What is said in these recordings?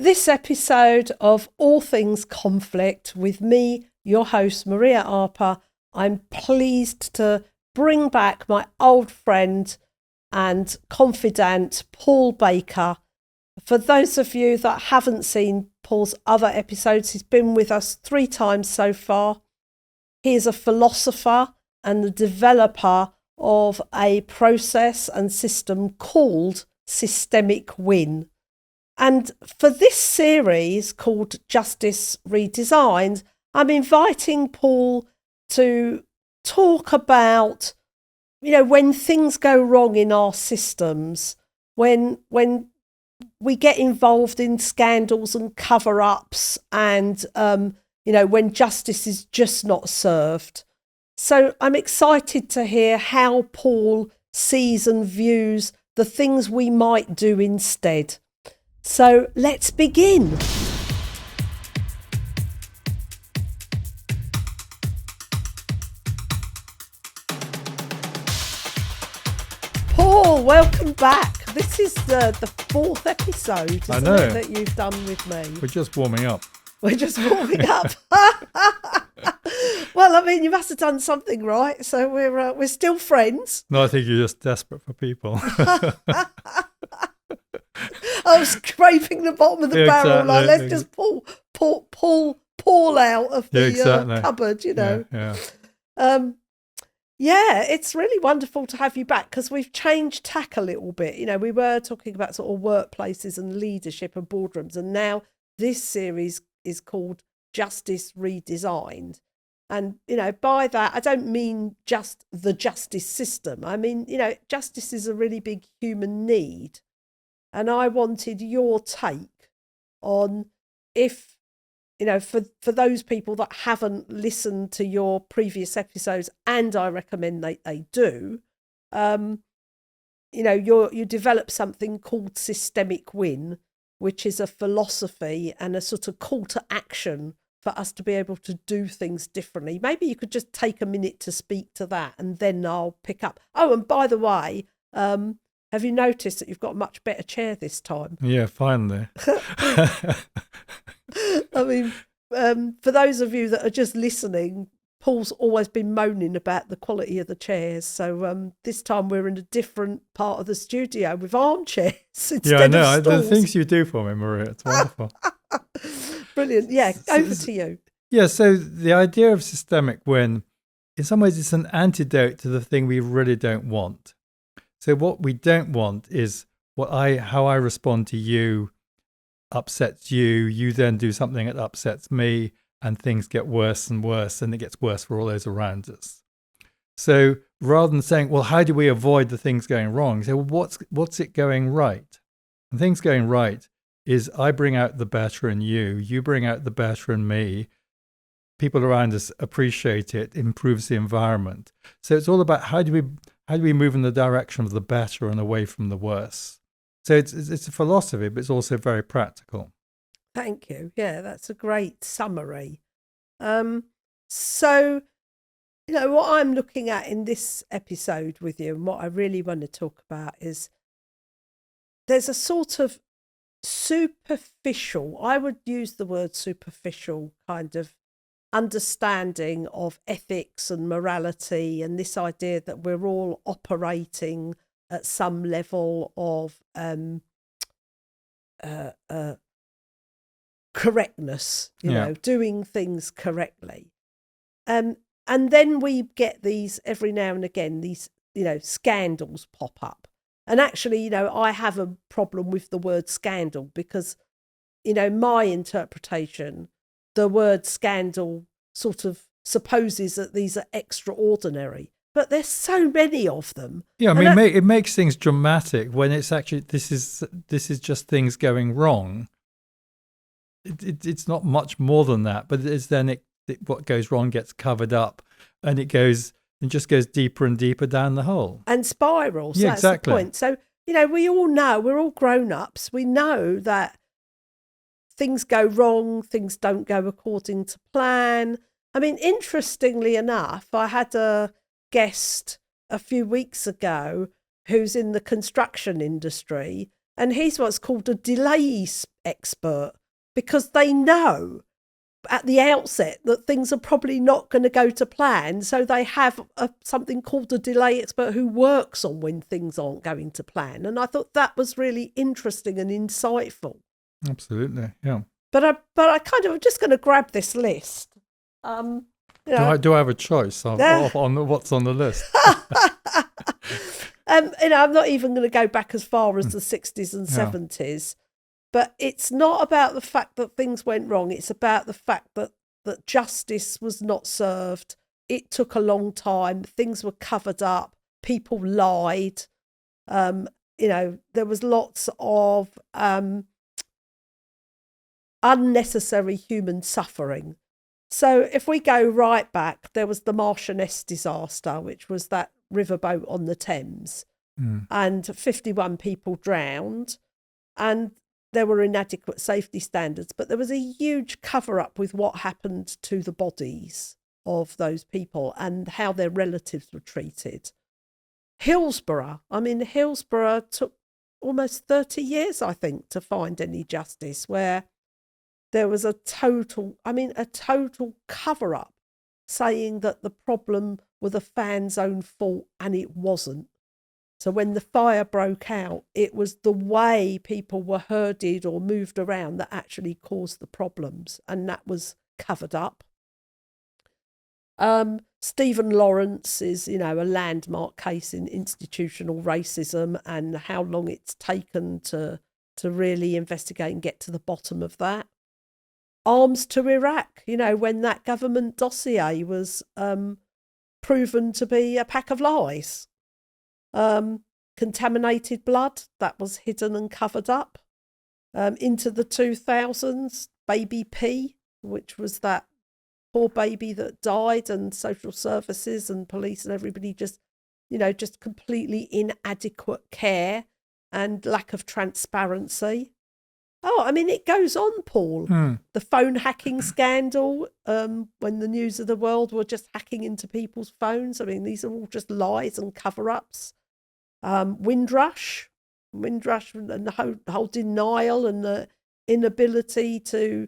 this episode of All Things Conflict with me, your host, Maria Arper. I'm pleased to bring back my old friend and confidant, Paul Baker. For those of you that haven't seen Paul's other episodes, he's been with us 3 times so far. He is a philosopher and the developer of a process and system called Systemic Win. And for this series called Justice Redesigned, I'm inviting Paul to talk about, when things go wrong in our systems, when we get involved in scandals and cover-ups and, when justice is just not served. So I'm excited to hear how Paul sees and views the things we might do instead. So let's begin. Paul, welcome back. This is the 4th episode, isn't it, that you've done with me? We're just warming up. We're just warming up. Well, I mean, you must have done something right. So we're still friends. No, I think you're just desperate for people. I was scraping the bottom of the barrel. Exactly. Like, let's just pull Paul out of the cupboard, Yeah, it's really wonderful to have you back because we've changed tack a little bit. We were talking about sort of workplaces and leadership and boardrooms, and now this series is called Justice Redesigned. And, by that, I don't mean just the justice system. I mean, justice is a really big human need. And I wanted your take on if, for those people that haven't listened to your previous episodes, and I recommend they do, you develop something called Systemic Win, which is a philosophy and a sort of call to action for us to be able to do things differently. Maybe you could just take a minute to speak to that and then I'll pick up. Oh, and by the way, have you noticed that you've got a much better chair this time? Yeah, finally. I mean, for those of you that are just listening, Paul's always been moaning about the quality of the chairs. So this time we're in a different part of the studio with armchairs instead of stools. The things you do for me, Maria, it's wonderful. Brilliant. Yeah, over to you. Yeah, so the idea of systemic win, in some ways, it's an antidote to the thing we really don't want. So what we don't want is how I respond to you upsets you. You then do something that upsets me, and things get worse and worse, and it gets worse for all those around us. So rather than saying, well, how do we avoid the things going wrong? Say, well, what's it going right? And things going right is I bring out the better in you, you bring out the better in me. People around us appreciate it, improves the environment. So it's all about how do we move in the direction of the better and away from the worse. So it's a philosophy, but it's also very practical. Thank you. Yeah, that's a great summary. So, what I'm looking at in this episode with you and what I really want to talk about is there's a sort of superficial, I would use the word superficial, kind of understanding of ethics and morality, and this idea that we're all operating at some level of correctness, doing things correctly. And then we get these every now and again, these, scandals pop up. And actually, I have a problem with the word scandal because, my interpretation, the word scandal sort of supposes that these are extraordinary, but there's so many of them. Yeah, I mean, it makes things dramatic when it's actually, this is just things going wrong. It's not much more than that, but it's then what goes wrong gets covered up, and it just goes deeper and deeper down the hole. And spirals, yeah, that's exactly. the point. So, we all know, we're all grown-ups, we know that things go wrong, things don't go according to plan. I mean, interestingly enough, I had a guest a few weeks ago who's in the construction industry And he's what's called a delay expert, because they know at the outset that things are probably not going to go to plan. So they have something called a delay expert who works on when things aren't going to plan. And I thought that was really interesting and insightful. Absolutely, yeah. But I kind of just going to grab this list. You know, Do I have a choice on what's on the list? you know, I'm not even going to go back as far as the 60s and 70s. But it's not about the fact that things went wrong. It's about the fact that justice was not served. It took a long time. Things were covered up. People lied. You know, there was lots of unnecessary human suffering. So if we go right back, there was the Marchioness disaster, which was that riverboat on the Thames, and 51 people drowned. And there were inadequate safety standards, but there was a huge cover-up with what happened to the bodies of those people and how their relatives were treated. Hillsborough took almost 30 years, I think, to find any justice, where there was a total cover-up, saying that the problem were the fans' own fault, and it wasn't. So when the fire broke out, it was the way people were herded or moved around that actually caused the problems, and that was covered up. Stephen Lawrence is, you know, a landmark case in institutional racism, and how long it's taken to really investigate and get to the bottom of that. Arms to Iraq, you know, when that government dossier was proven to be a pack of lies. Contaminated blood, that was hidden and covered up. Into the 2000s, baby P, which was that poor baby that died, and social services and police and everybody just completely inadequate care and lack of transparency. Oh, I mean, it goes on, Paul. The phone hacking scandal, when the News of the World were just hacking into people's phones. I mean, these are all just lies and cover-ups. Windrush and the whole denial and the inability to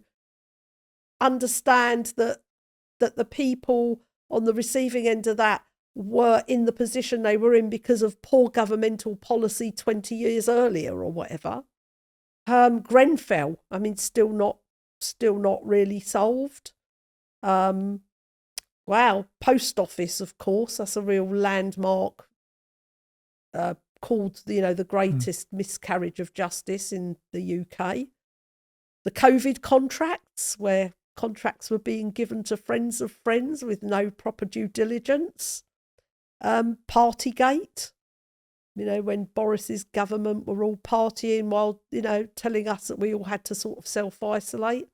understand that the people on the receiving end of that were in the position they were in because of poor governmental policy 20 years earlier or whatever. Grenfell, I mean, still not really solved. Wow, Post Office, of course, that's a real landmark, called, you know, the greatest miscarriage of justice in the UK. The COVID contracts, where contracts were being given to friends of friends with no proper due diligence. Partygate, you know, when Boris's government were all partying while, you know, telling us that we all had to sort of self-isolate.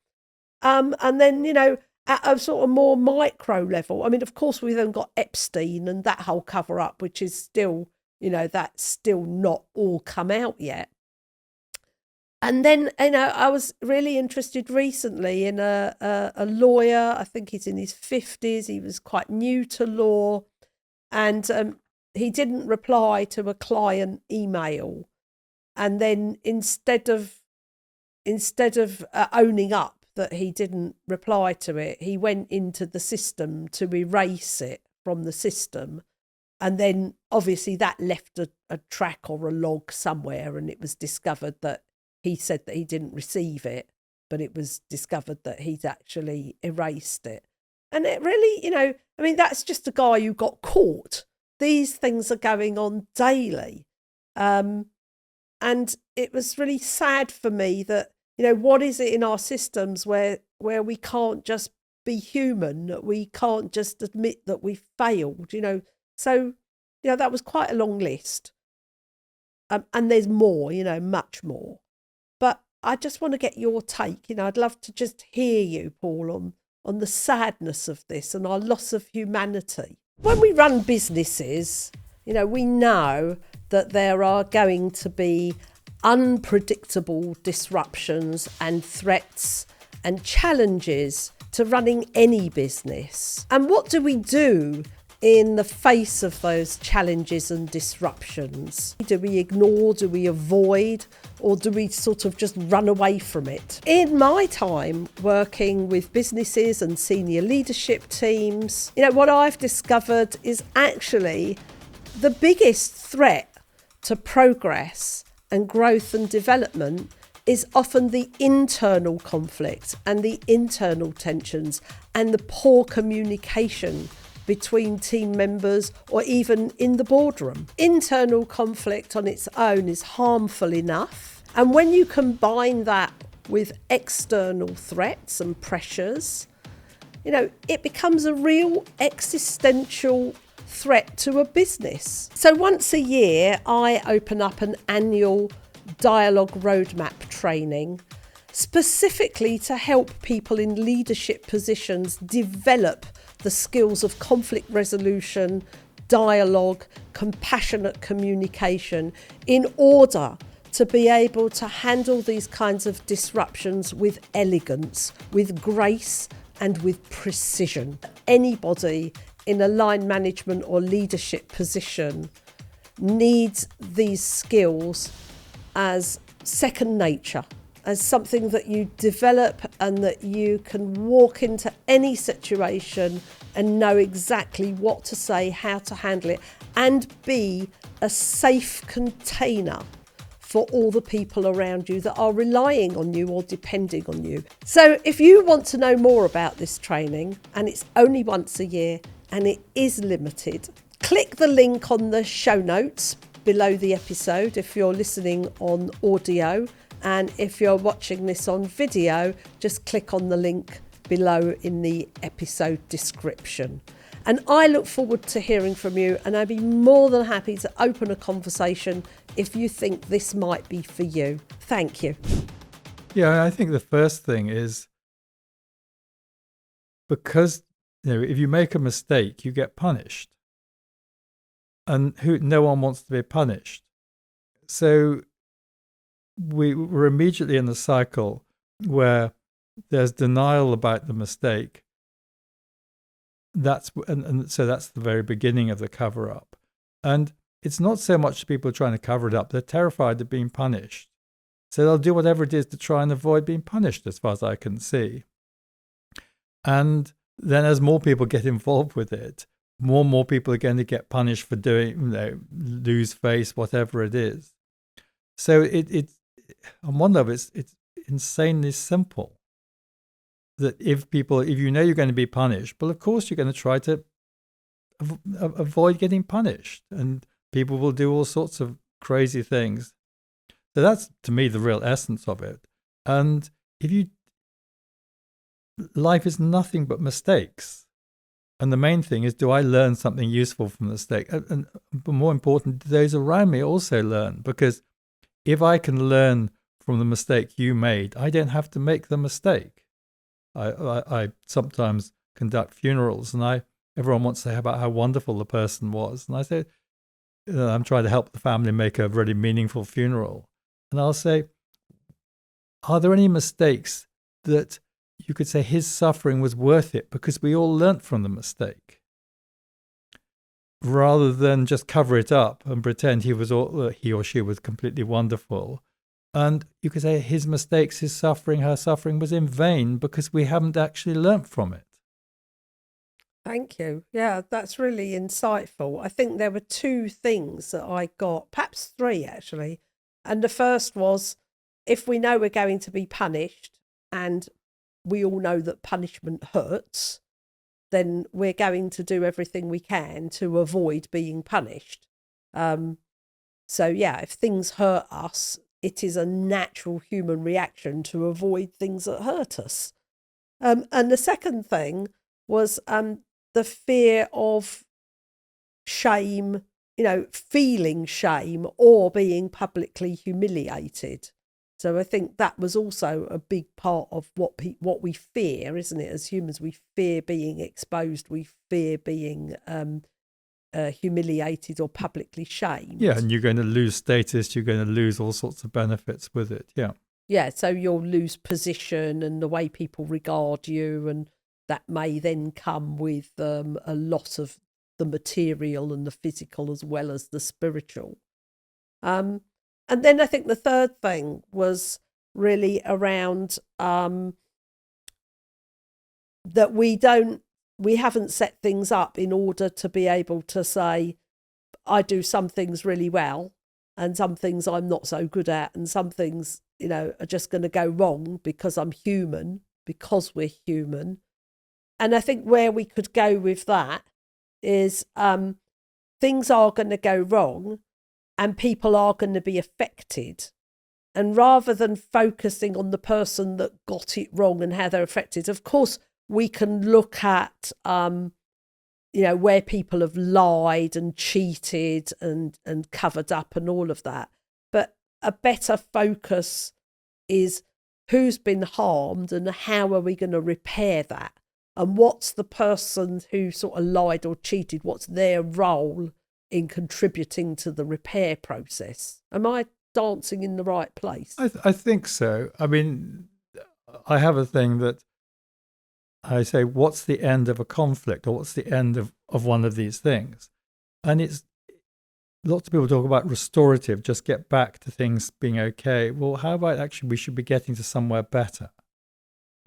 And then, you know, at a sort of more micro level, I mean, of course, we then got Epstein and that whole cover-up, which is still, you know, that's still not all come out yet. And then, you know, I was really interested recently in a lawyer. I think he's in his 50s. He was quite new to law, and he didn't reply to a client email. And then instead of owning up that he didn't reply to it, he went into the system to erase it from the system. And then obviously that left a track or a log somewhere, and it was discovered that he said that he didn't receive it, but it was discovered that he'd actually erased it. And it really, you know, I mean, that's just a guy who got caught. These things are going on daily. And it was really sad for me that, you know, what is it in our systems where we can't just be human, that we can't just admit that we failed, you know? So, you know, that was quite a long list. And there's more, you know, much more. But I just want to get your take. You know, I'd love to just hear you, Paul, on the sadness of this and our loss of humanity. When we run businesses, you know, we know that there are going to be unpredictable disruptions and threats and challenges to running any business. And what do we do in the face of those challenges and disruptions? Do we ignore, do we avoid, or do we sort of just run away from it? In my time working with businesses and senior leadership teams, what I've discovered is actually the biggest threat to progress and growth and development is often the internal conflict and the internal tensions and the poor communication between team members or even in the boardroom. Internal conflict on its own is harmful enough. And when you combine that with external threats and pressures, it becomes a real existential threat to a business. So once a year, I open up an annual dialogue roadmap training specifically to help people in leadership positions develop the skills of conflict resolution, dialogue, compassionate communication in order to be able to handle these kinds of disruptions with elegance, with grace and with precision. Anybody in a line management or leadership position needs these skills as second nature, as something that you develop and that you can walk into any situation and know exactly what to say, how to handle it, and be a safe container for all the people around you that are relying on you or depending on you. So if you want to know more about this training, and it's only once a year and it is limited, click the link on the show notes below the episode if you're listening on audio, and if you're watching this on video, just click on the link below in the episode description. And I look forward to hearing from you, and I'd be more than happy to open a conversation if you think this might be for you. Thank you. Yeah, I think the first thing is because if you make a mistake, you get punished. And no one wants to be punished. So we're immediately in the cycle where there's denial about the mistake. So that's the very beginning of the cover-up. And it's not so much people trying to cover it up, they're terrified of being punished. So they'll do whatever it is to try and avoid being punished, as far as I can see. And then as more people get involved with it, more and more people are going to get punished for doing, lose face, whatever it is. So it on one level, it's insanely simple. That if you know you're going to be punished, well, of course you're going to try to avoid getting punished, and people will do all sorts of crazy things. So that's, to me, the real essence of it. And life is nothing but mistakes. And the main thing is, do I learn something useful from the mistake? And more important, do those around me also learn? Because if I can learn from the mistake you made, I don't have to make the mistake. I sometimes conduct funerals, and everyone wants to say about how wonderful the person was. And I say, I'm trying to help the family make a really meaningful funeral. And I'll say, are there any mistakes that you could say his suffering was worth it because we all learnt from the mistake, rather than just cover it up and pretend he or she was completely wonderful. And you could say his mistakes, his suffering, her suffering was in vain because we haven't actually learnt from it. Thank you. Yeah, that's really insightful. I think there were two things that I got, perhaps three actually. And the first was, if we know we're going to be punished, and we all know that punishment hurts, then we're going to do everything we can to avoid being punished. So yeah, if things hurt us, it is a natural human reaction to avoid things that hurt us. And the second thing was the fear of shame, feeling shame or being publicly humiliated. So I think that was also a big part of what we fear, isn't it? As humans, we fear being exposed. We fear being humiliated or publicly shamed. Yeah, and you're going to lose status. You're going to lose all sorts of benefits with it. Yeah. Yeah, so you'll lose position and the way people regard you, and that may then come with a loss of the material and the physical as well as the spiritual. And then I think the third thing was really around that we haven't set things up in order to be able to say, I do some things really well and some things I'm not so good at, and some things, are just going to go wrong because I'm human, because we're human. And I think where we could go with that is things are going to go wrong and people are going to be affected. And rather than focusing on the person that got it wrong and how they're affected, of course, we can look at, where people have lied and cheated and covered up and all of that. But a better focus is who's been harmed and how are we going to repair that? And what's the person who sort of lied or cheated, what's their role in contributing to the repair process? Am I dancing in the right place? I think so. I mean, I have a thing that I say, what's the end of a conflict, or what's the end of one of these things? And it's, lots of people talk about restorative, just get back to things being okay. Well, how about actually we should be getting to somewhere better?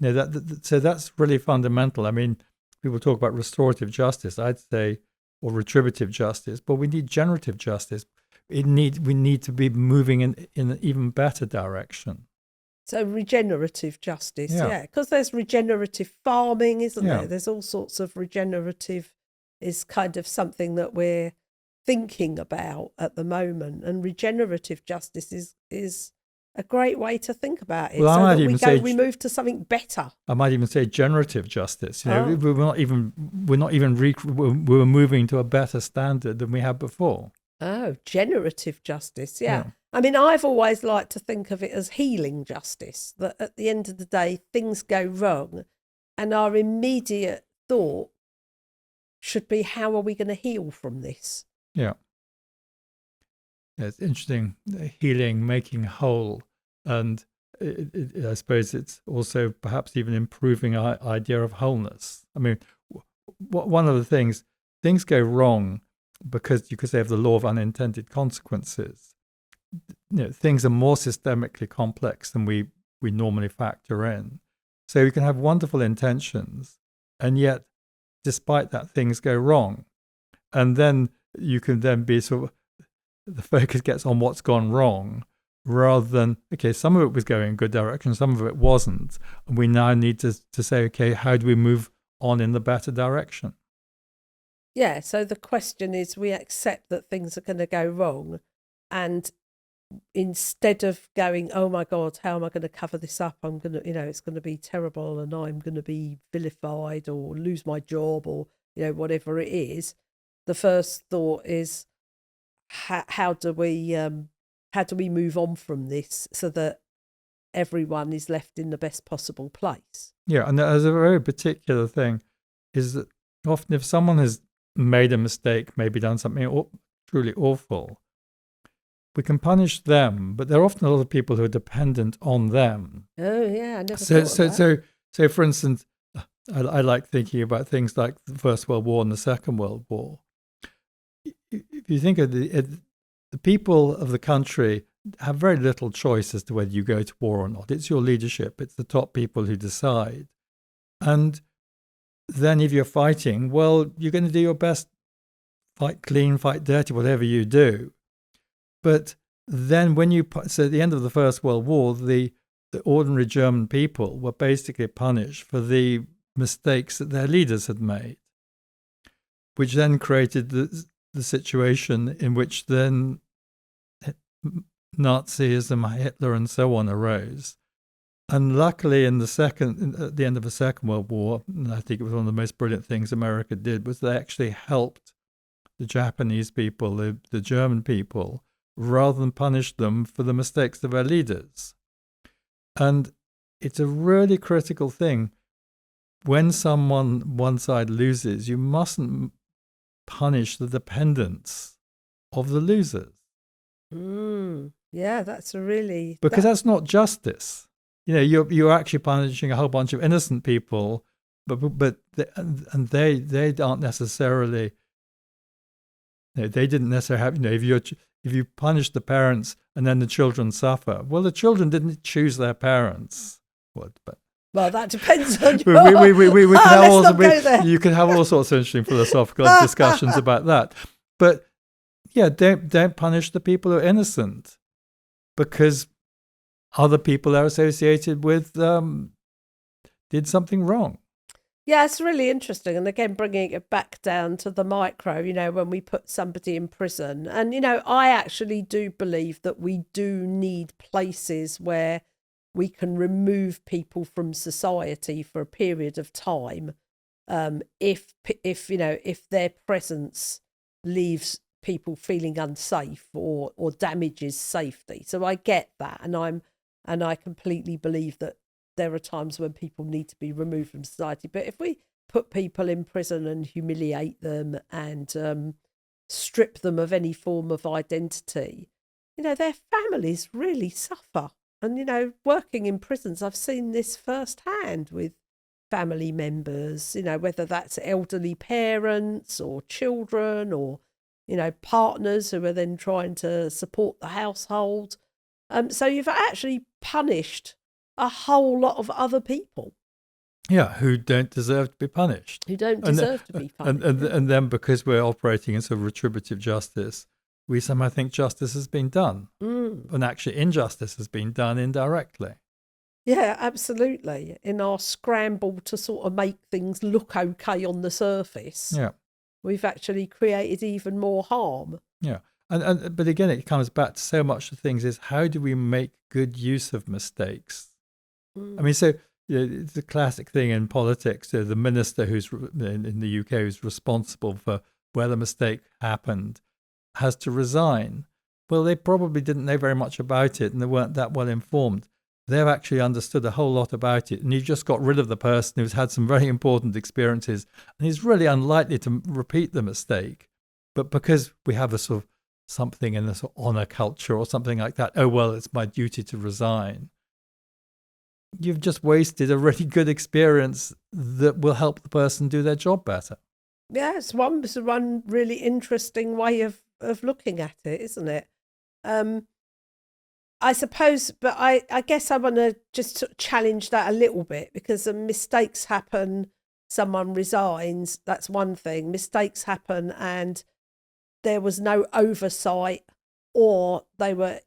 So that's really fundamental. I mean, people talk about restorative justice, I'd say, or retributive justice, but we need generative justice. We need to be moving in an even better direction. So regenerative justice, because there's regenerative farming, isn't there? There's all sorts of regenerative is kind of something that we're thinking about at the moment, and regenerative justice is a great way to think about it. Well, so that we move to something better. I might even say generative justice. We were moving to a better standard than we had before. Oh, generative justice, yeah. I mean, I've always liked to think of it as healing justice, that at the end of the day, things go wrong and our immediate thought should be, how are we going to heal from this? Yeah. It's interesting, healing, making whole. And I suppose it's also perhaps even improving our idea of wholeness. I mean, one of the things go wrong because you could say of the law of unintended consequences. Things are more systemically complex than we normally factor in. So you can have wonderful intentions, and yet, despite that, things go wrong. And then you can then be sort of, the focus gets on what's gone wrong, rather than, okay, some of it was going in a good direction, some of it wasn't. And we now need to say, okay, how do we move on in the better direction? Yeah, so the question is, we accept that things are going to go wrong, and instead of going, oh my God, how am I going to cover this up? I'm going to, it's going to be terrible and I'm going to be vilified or lose my job or, whatever it is. The first thought is, how do we move on from this so that everyone is left in the best possible place? Yeah, and there's a very particular thing is that often if someone has made a mistake, maybe done something truly awful, we can punish them, but there are often a lot of people who are dependent on them. Oh, yeah, I never thought of that. So, for instance, I like thinking about things like the First World War and the Second World War. If you think of the people of the country have very little choice as to whether you go to war or not. It's your leadership. It's the top people who decide. And then if you're fighting, well, you're going to do your best, fight clean, fight dirty, whatever you do. But then so at the end of the First World War, the ordinary German people were basically punished for the mistakes that their leaders had made, which then created the situation in which then Nazism, Hitler and so on arose. And luckily at the end of the Second World War, and I think it was one of the most brilliant things America did, was they actually helped the Japanese people, the German people, rather than punish them for the mistakes of their leaders. And it's a really critical thing. When one side loses, you mustn't punish the dependents of the losers. Yeah, that's because that's not justice. You're actually punishing a whole bunch of innocent people, but they aren't necessarily they didn't necessarily have, if you punish the parents and then the children suffer, well, the children didn't choose their parents. Well, that depends on you can have all sorts of interesting philosophical discussions about that. But yeah, don't punish the people who are innocent, because other people they're associated with did something wrong. Yeah, it's really interesting. And again, bringing it back down to the micro, when we put somebody in prison. And, I actually do believe that we do need places where we can remove people from society for a period of time, if their presence leaves people feeling unsafe or damages safety. So I get that, and I completely believe that there are times when people need to be removed from society. But if we put people in prison and humiliate them and strip them of any form of identity, their families really suffer. And, working in prisons, I've seen this firsthand with family members, whether that's elderly parents or children or, partners who are then trying to support the household. So you've actually punished a whole lot of other people. Yeah, who don't deserve to be punished. To be punished. And then because we're operating in sort of retributive justice, we somehow think justice has been done. And actually injustice has been done indirectly. Yeah, absolutely. In our scramble to sort of make things look okay on the surface, we've actually created even more harm. Yeah. But again, it comes back to so much of things is how do we make good use of mistakes? I mean, so it's a classic thing in politics. The minister who's in the UK who's responsible for where the mistake happened has to resign. Well, they probably didn't know very much about it and they weren't that well informed. They've actually understood a whole lot about it. And you've just got rid of the person who's had some very important experiences and he's really unlikely to repeat the mistake. But because we have a sort of something in a sort of honor culture or something like that, oh, well, it's my duty to resign. You've just wasted a really good experience that will help the person do their job better. Yeah, it's one really interesting way of looking at it, isn't it? I suppose, but I guess I want to just challenge that a little bit, because mistakes happen, someone resigns, that's one thing. Mistakes happen and there was no oversight, or they were,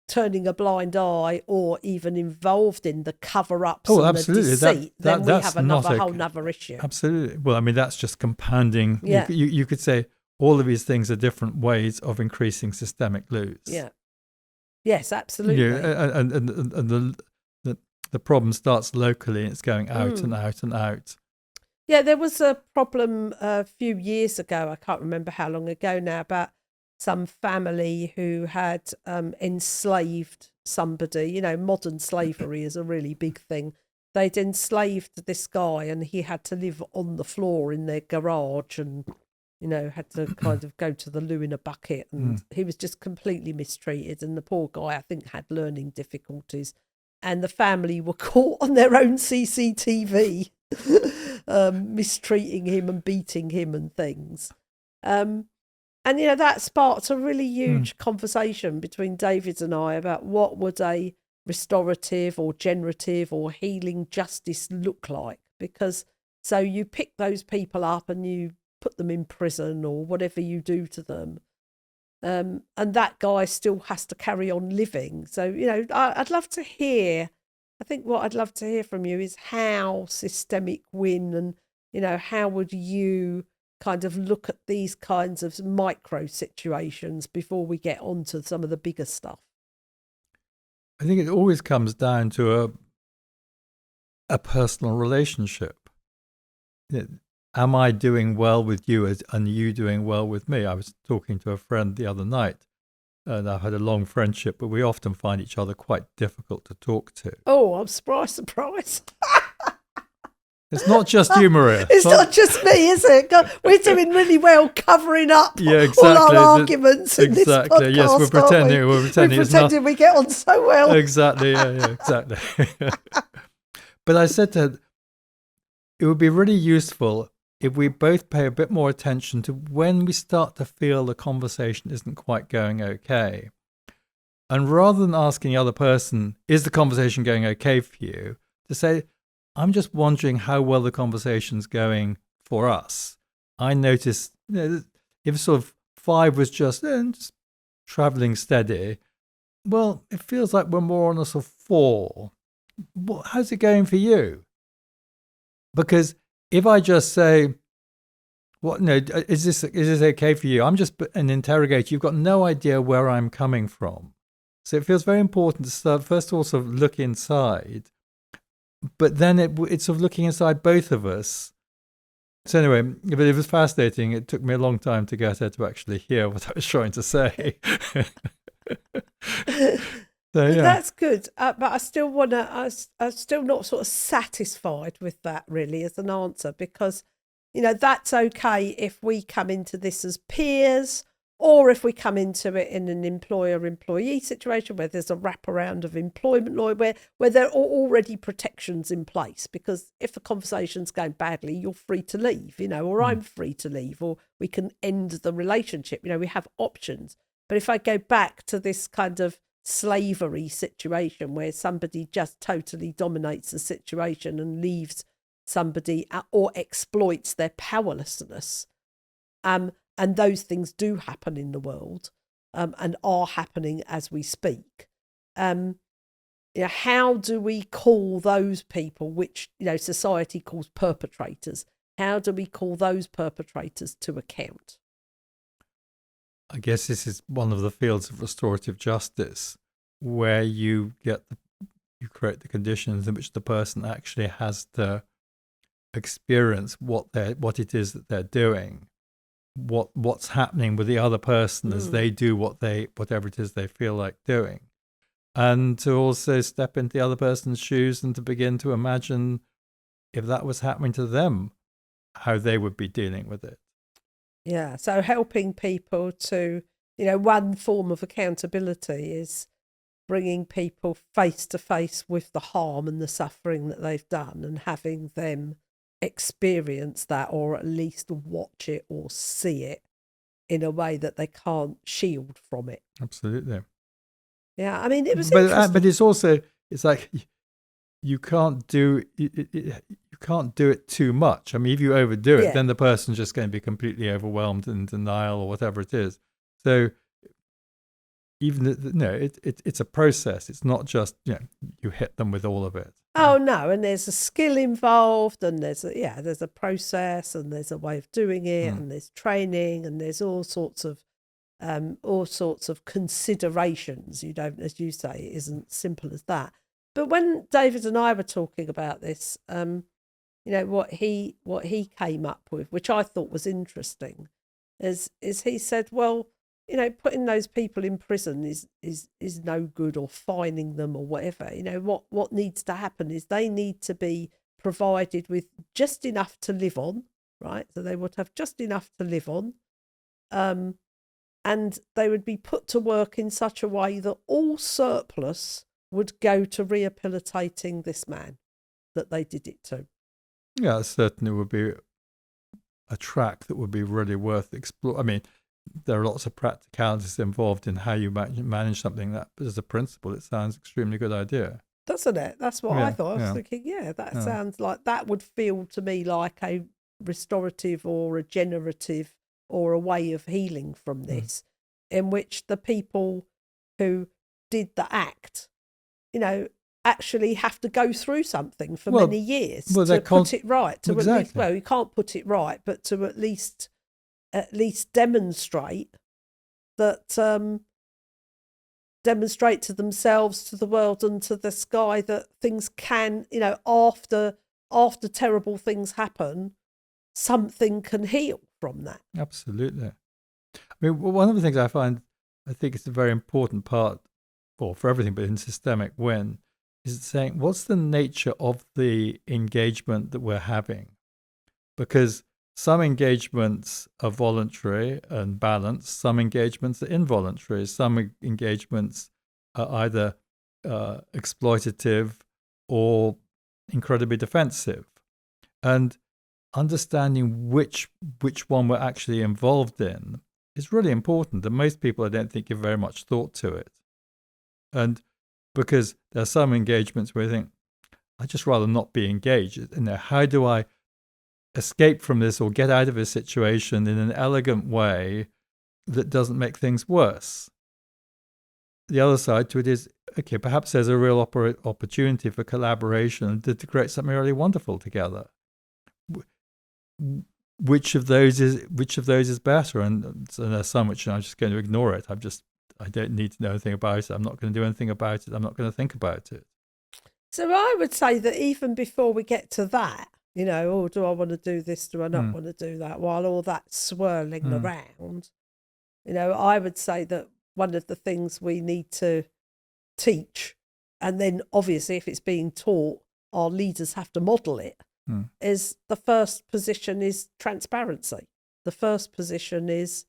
turning a blind eye, or even involved in the cover-ups and the deceit, then we have a whole nother issue. Absolutely. Well, I mean, that's just compounding. Yeah. You could say all of these things are different ways of increasing systemic loss. Yeah. Yes, absolutely. Yeah, and the problem starts locally and it's going out and out and out. Yeah, there was a problem a few years ago, I can't remember how long ago now, about some family who had enslaved somebody. Modern slavery is a really big thing. They'd enslaved this guy and he had to live on the floor in their garage and, had to kind of go to the loo in a bucket, and he was just completely mistreated. And the poor guy, I think, had learning difficulties. And the family were caught on their own CCTV mistreating him and beating him and things. And, that sparked a really huge conversation between David and I about what would a restorative or generative or healing justice look like. Because so you pick those people up and you put them in prison or whatever you do to them. And that guy still has to carry on living. So, I'd love to hear, I think what I'd love to hear from you is how systemic win, and, how would you kind of look at these kinds of micro situations before we get on to some of the bigger stuff? I think it always comes down to a personal relationship. Am I doing well with you and you doing well with me? I was talking to a friend the other night, and I've had a long friendship, but we often find each other quite difficult to talk to. Oh, I'm surprised. It's not just you, Maria. It's not just me, is it? God, we're doing really well covering up all our arguments in this podcast. Yes, we're pretending we get on so well. Exactly, yeah, exactly. But I said to her, it would be really useful if we both pay a bit more attention to when we start to feel the conversation isn't quite going okay. And rather than asking the other person, is the conversation going okay for you? To say, I'm just wondering how well the conversation's going for us. I noticed, if sort of 5 was just traveling steady, well, it feels like we're more on a sort of 4. How's it going for you? Because if I just say, is this okay for you? I'm just an interrogator. You've got no idea where I'm coming from. So it feels very important to start, first of all, sort of look inside, but then it's sort of looking inside both of us. So anyway, but it was fascinating. It took me a long time to get her to actually hear what I was trying to say. So, yeah. That's good, but I still want to. I'm still not sort of satisfied with that really as an answer, because that's okay if we come into this as peers, or if we come into it in an employer-employee situation where there's a wraparound of employment law, where there are already protections in place. Because if the conversation's going badly, you're free to leave, or I'm free to leave, or we can end the relationship. We have options. But if I go back to this kind of slavery situation where somebody just totally dominates the situation and leaves somebody or exploits their powerlessness, and those things do happen in the world, and are happening as we speak. How do we call those people, which society calls perpetrators? How do we call those perpetrators to account? I guess this is one of the fields of restorative justice, where you create the conditions in which the person actually has to experience what it is that they're doing, what's happening with the other person as they do whatever it is they feel like doing, and to also step into the other person's shoes and to begin to imagine if that was happening to them, how they would be dealing with it. Yeah, so helping people to, one form of accountability is bringing people face to face with the harm and the suffering that they've done, and having them experience that, or at least watch it or see it in a way that they can't shield from it. Absolutely. Yeah, I mean, it was interesting. But it's like you can't do it too much. I mean, if you overdo it, then the person's just going to be completely overwhelmed in denial or whatever it is. So even it's a process. It's not just you hit them with all of it. Oh no, and there's a skill involved, and there's a process, and there's a way of doing it, and there's training, and there's all sorts of considerations. You don't, as you say, it isn't simple as that. But when David and I were talking about this, what he came up with, which I thought was interesting, is he said, well, putting those people in prison is no good, or fining them or whatever. What needs to happen is they need to be provided with just enough to live on, right? So they would have just enough to live on, and they would be put to work in such a way that all surplus would go to rehabilitating this man that they did it to. Yeah, it certainly would be a track that would be really worth exploring. I mean, there are lots of practicalities involved in how you manage something that, as a principle, it sounds extremely good idea. Doesn't it? That's what I thought. I was thinking, sounds like that would feel to me like a restorative or a generative or a way of healing from this, in which the people who did the act, actually have to go through something for many years to put it right. To exactly. At least, well, you can't put it right, but to at least demonstrate that, demonstrate to themselves, to the world, and to the sky that things can, after terrible things happen, something can heal from that. Absolutely. I mean, one of the things I think it's a very important part, for everything, but in systemic win, is saying what's the nature of the engagement that we're having? Because some engagements are voluntary and balanced, some engagements are involuntary, some engagements are either exploitative or incredibly defensive. And understanding which one we're actually involved in is really important. And most people, I don't think, give very much thought to it. And because there are some engagements where I think, I'd just rather not be engaged. How do I escape from this or get out of a situation in an elegant way that doesn't make things worse? The other side to it is, okay, perhaps there's a real opportunity for collaboration to create something really wonderful together. Which of those is better? And there's some which I'm just going to ignore it. I don't need to know anything about it. I'm not going to do anything about it. I'm not going to think about it. So I would say that even before we get to that, do I want to do this? Do I not want to do that? While all that's swirling around, I would say that one of the things we need to teach, and then obviously if it's being taught, our leaders have to model it, is the first position is transparency. The first position is,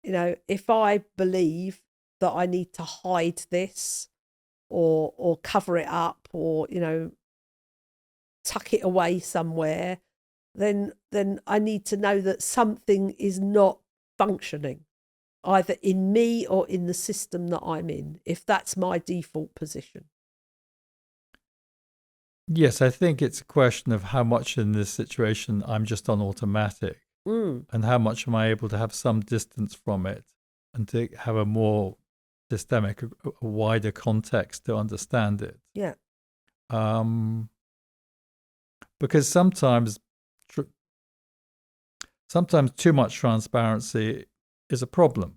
if I believe that I need to hide this or cover it up or, tuck it away somewhere, then I need to know that something is not functioning, either in me or in the system that I'm in, if that's my default position. Yes, I think it's a question of how much in this situation I'm just on automatic and how much am I able to have some distance from it and to have a more systemic, a wider context to understand it. Yeah. Because sometimes too much transparency is a problem.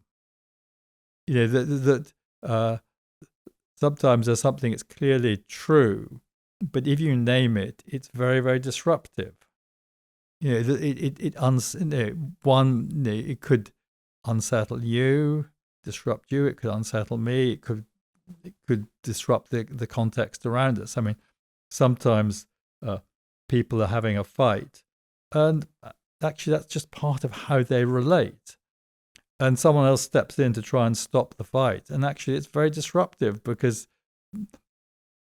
Sometimes there's something that's clearly true, but if you name it, it's very, very disruptive. It could unsettle you, disrupt you. It could unsettle me. It could disrupt the context around us. I mean, sometimes people are having a fight, and actually that's just part of how they relate. And someone else steps in to try and stop the fight, and actually it's very disruptive because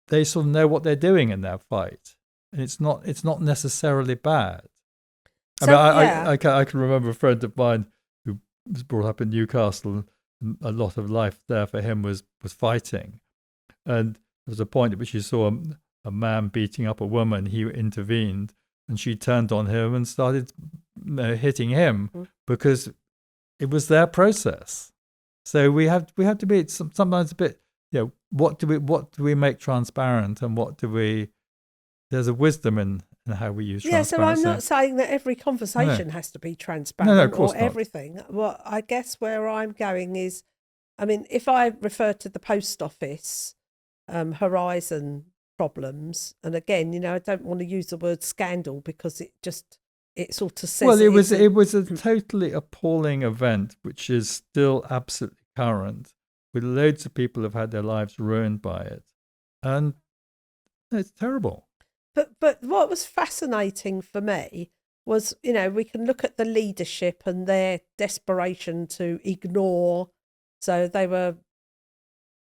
they sort of know what they're doing in their fight, and it's not necessarily bad. So, I can remember a friend of mine who was brought up in Newcastle. A lot of life there for him was fighting, and there was a point at which he saw a man beating up a woman. He intervened, and she turned on him and started hitting him because it was their process. So we have to be sometimes a bit. What do we make transparent, and what do we? There's a wisdom in how we use transparency. Yeah, so I'm not saying that every conversation has to be transparent of course or everything. Well, I guess where I'm going is, I mean, if I refer to the post office horizon problems, and again, I don't want to use the word scandal because it sort of says. Well, it was a totally appalling event, which is still absolutely current, with loads of people who've had their lives ruined by it, and it's terrible. But what was fascinating for me was, we can look at the leadership and their desperation to ignore. So they were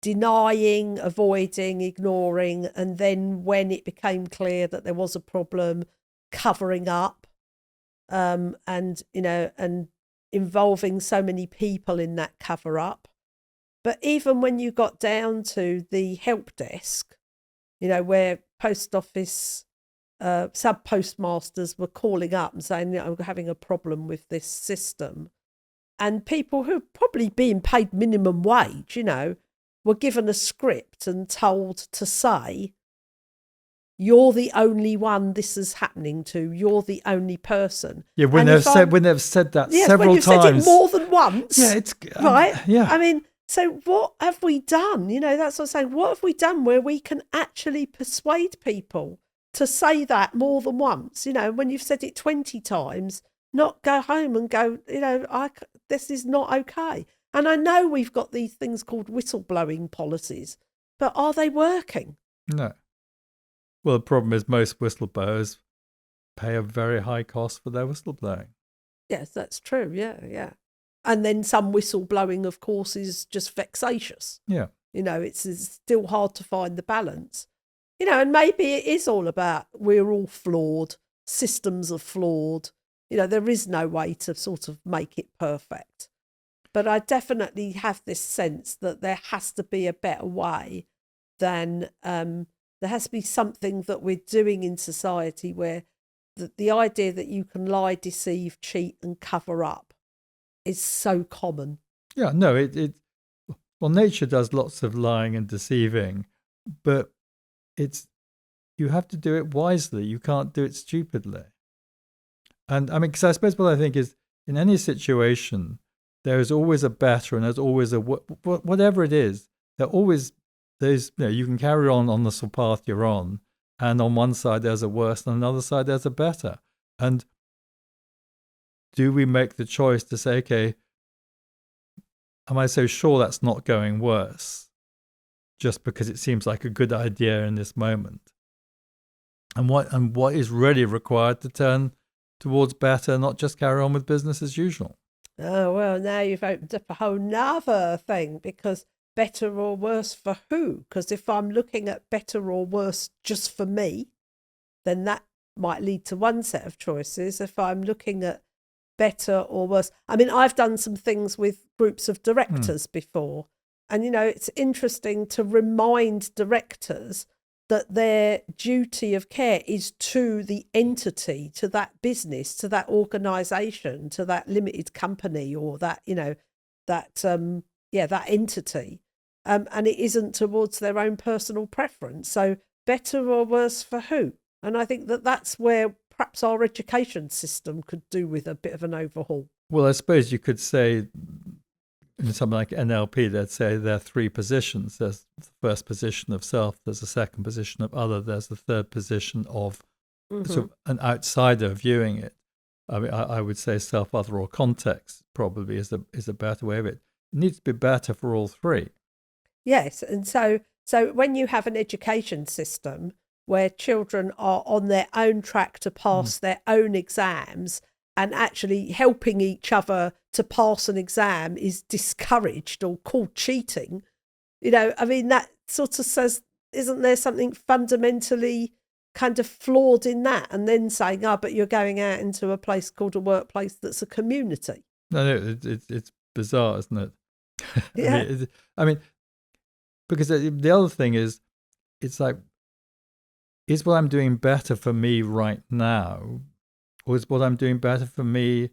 denying, avoiding, ignoring, and then when it became clear that there was a problem, covering up, and involving so many people in that cover up. But even when you got down to the help desk, where post office sub postmasters were calling up and saying, I'm having a problem with this system, and people who probably being paid minimum wage, were given a script and told to say, you're the only one this is happening to. You're the only person. Yeah, when they've said that several times. Said it more than once. Yeah, it's right. Yeah, I mean, so what have we done? That's what I'm saying. What have we done where we can actually persuade people to say that more than once? When you've said it 20 times, not go home and go, this is not okay. And I know we've got these things called whistleblowing policies, but are they working? No. Well, the problem is most whistleblowers pay a very high cost for their whistleblowing. Yes, that's true. Yeah. And then some whistleblowing, of course, is just vexatious. Yeah. It's still hard to find the balance. And maybe it is all about we're all flawed. systems are flawed. There is no way to sort of make it perfect. But I definitely have this sense that there has to be a better way than there has to be something that we're doing in society where the idea that you can lie, deceive, cheat and cover up is so common. Yeah, no, well, nature does lots of lying and deceiving, but you have to do it wisely. You can't do it stupidly. And I mean, because I suppose what I think is, in any situation, there is always a better, and there's always a whatever it is. You can carry on the path you're on, and on one side there's a worse, and on another side there's a better. And do we make the choice to say, okay, am I so sure that's not going worse, just because it seems like a good idea in this moment? And what is really required to turn towards better, not just carry on with business as usual? Oh, well, now you've opened up a whole nother thing, because better or worse for who? Because if I'm looking at better or worse just for me, then that might lead to one set of choices. If I'm looking at better or worse, I mean, I've done some things with groups of directors before, and it's interesting to remind directors that their duty of care is to the entity, to that business, to that organisation, to that limited company, or that that entity, and it isn't towards their own personal preference. So better or worse for who? And I think that that's where perhaps our education system could do with a bit of an overhaul. Well, I suppose you could say, in something like NLP, they'd say there are three positions. There's the first position of self, there's the second position of other, there's the third position of sort of an outsider viewing it. I mean, I would say self, other, or context probably is a better way of it. It needs to be better for all three. Yes, and so when you have an education system where children are on their own track to pass their own exams, and actually helping each other to pass an exam is discouraged or called cheating, I mean, that sort of says, isn't there something fundamentally kind of flawed in that? And then saying, but you're going out into a place called a workplace that's a community. No, it's bizarre, isn't it? Yeah. I mean, because the other thing is, it's like, is what I'm doing better for me right now, or is what I'm doing better for me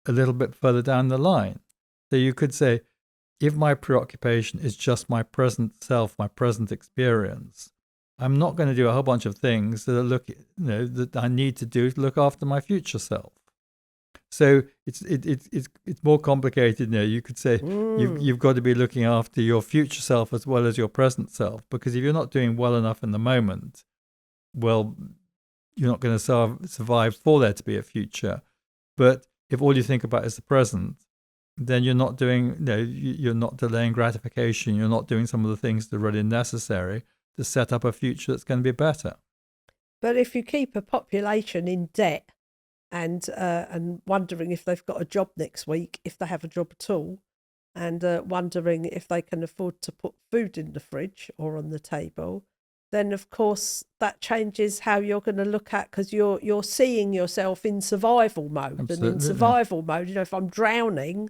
a little bit further down the line? So you could say, if my preoccupation is just my present self, my present experience, I'm not going to do a whole bunch of things that I need to do to look after my future self. So it's more complicated. You could say you've got to be looking after your future self as well as your present self, because if you're not doing well enough in the moment, well, you're not going to survive for there to be a future. But if all you think about is the present, then you're not you're not delaying gratification. You're not doing some of the things that are really necessary to set up a future that's going to be better. But if you keep a population in debt and wondering if they've got a job next week, if they have a job at all, and wondering if they can afford to put food in the fridge or on the table, then of course that changes how you're going to look at, because you're seeing yourself in survival mode. Absolutely, and in survival mode, if I'm drowning,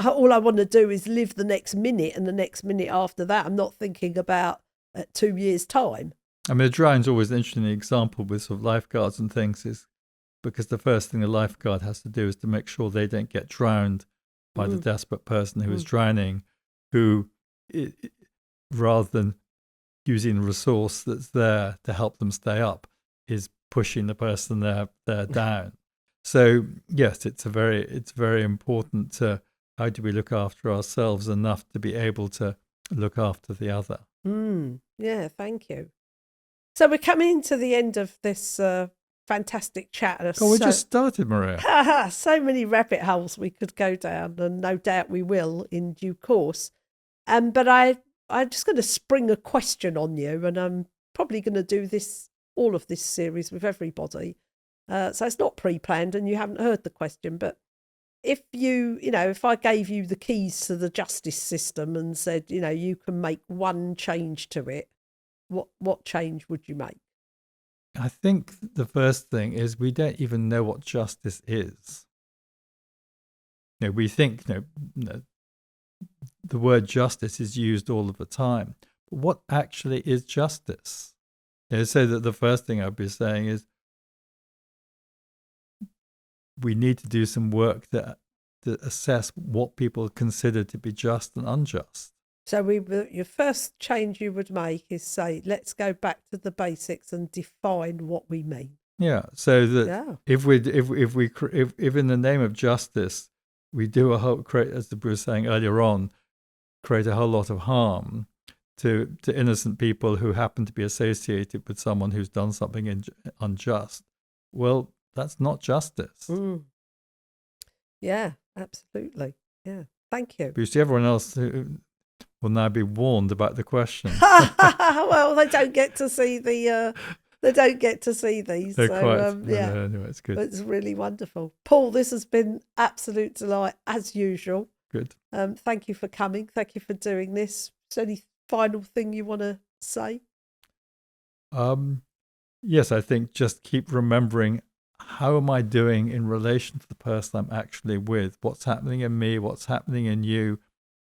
all I want to do is live the next minute, and the next minute after that I'm not thinking about 2 years' time. I mean, a drown's always an interesting example with sort of lifeguards and things, is because the first thing a lifeguard has to do is to make sure they don't get drowned by the desperate person who is drowning, who, rather than using the resource that's there to help them stay up, is pushing the person there down. So yes, it's very important to, how do we look after ourselves enough to be able to look after the other? Yeah, thank you. So we're coming to the end of this fantastic chat. We just started, Maria. So many rabbit holes we could go down, and no doubt we will in due course. But I'm just going to spring a question on you, and I'm probably going to do all of this series with everybody. So it's not pre-planned, and you haven't heard the question. But if if I gave you the keys to the justice system and said, you can make one change to it, what change would you make? I think the first thing is we don't even know what justice is. We think the word justice is used all of the time. But what actually is justice? So that the first thing I'd be saying is we need to do some work to assess what people consider to be just and unjust. So your first change you would make is say, let's go back to the basics and define what we mean. Yeah. So that if in the name of justice we do as the Bruce was saying earlier on, create a whole lot of harm to innocent people who happen to be associated with someone who's done something unjust, well, that's not justice. Yeah, absolutely. Yeah. Thank you. But you see, everyone else will now be warned about the question. Well, they don't get to see they don't get to see these. They're so anyway, it's good. It's really wonderful. Paul, this has been absolute delight as usual. Good. Thank you for coming. Thank you for doing this. Is there any final thing you want to say? Yes, I think just keep remembering, how am I doing in relation to the person I'm actually with? What's happening in me? What's happening in you?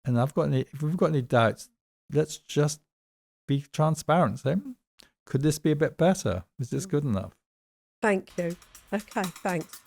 And if we've got any doubts, let's just be transparent. Say, could this be a bit better? Is this good enough? Thank you. Okay, thanks.